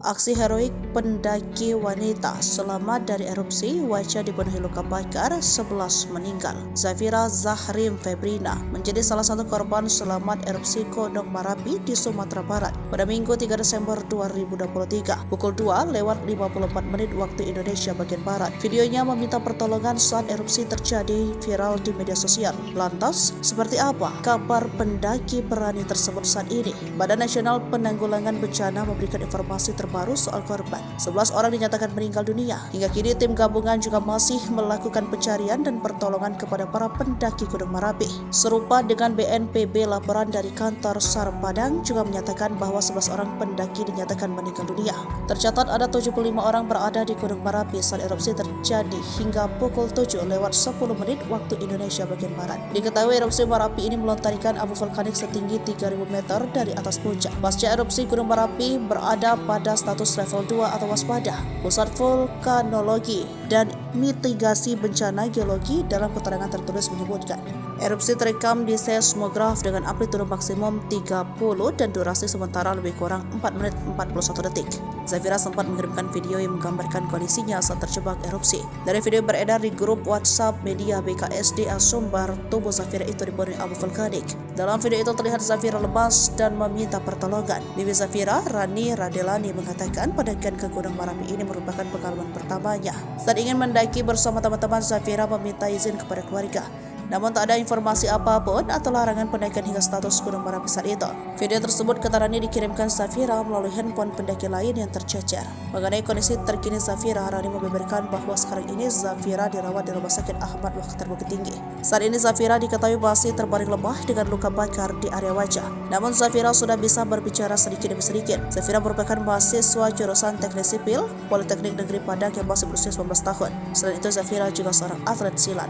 Aksi heroik pendaki wanita selamat dari erupsi, wajah dipenuhi luka bakar, 11 meninggal. Zafira Zahrim Febrina menjadi salah satu korban selamat erupsi Gunung Merapi di Sumatera Barat pada Minggu 3 Desember 2023 pukul 2:54 waktu Indonesia bagian Barat. Videonya meminta pertolongan saat erupsi terjadi viral di media sosial. Lantas, seperti apa kabar pendaki berani tersebut saat ini? Badan Nasional Penanggulangan Bencana memberikan informasi terbaru soal korban. 11 orang dinyatakan meninggal dunia. Hingga kini tim gabungan juga masih melakukan pencarian dan pertolongan kepada para pendaki Gunung Merapi. Serupa dengan BNPB, laporan dari kantor SAR Padang juga menyatakan bahwa 11 orang pendaki dinyatakan meninggal dunia. Tercatat ada 75 orang berada di Gunung Merapi saat erupsi terjadi hingga pukul 7:10 waktu Indonesia bagian Barat. Diketahui erupsi Merapi ini melontarkan abu vulkanik setinggi 3.000 meter dari atas puncak. Pasca erupsi Gunung Merapi berada pada status level 2 atau waspada. Pusat Vulkanologi dan Mitigasi Bencana Geologi dalam keterangan tertulis menyebutkan, erupsi terekam di seismograf dengan amplitudo maksimum 30 dan durasi sementara lebih kurang 4 menit 41 detik. Zafira sempat mengirimkan video yang menggambarkan kondisinya saat terjebak erupsi. Dari video yang beredar di grup WhatsApp media BKSDA Sumbar, tubuh Zafira itu dipenuhi abu vulkanik. Dalam video itu terlihat Zafira lemas dan meminta pertolongan. Bibi Zafira, Rani Radelani, mengatakan pendakian ke Gunung Merapi ini merupakan pengalaman pertamanya. Saat ingin mendaki bersama teman-teman, Zafira meminta izin kepada keluarga. Namun tak ada informasi apapun atau larangan pendakian hingga status Gunung Merapi saat itu. Video tersebut kata Rani dikirimkan Zafira melalui handphone pendaki lain yang tercecer. Mengenai kondisi terkini Zafira, Rani membeberkan bahwa sekarang ini Zafira dirawat di Rumah Sakit Ahmad Mukhtar Bukit Tinggi. Saat ini Zafira diketahui masih terbaring lemah dengan luka bakar di area wajah. Namun Zafira sudah bisa berbicara sedikit demi sedikit. Zafira merupakan mahasiswa jurusan Teknik Sipil Politeknik Negeri Padang yang masih berusia 19 tahun. Selain itu Zafira juga seorang atlet silat.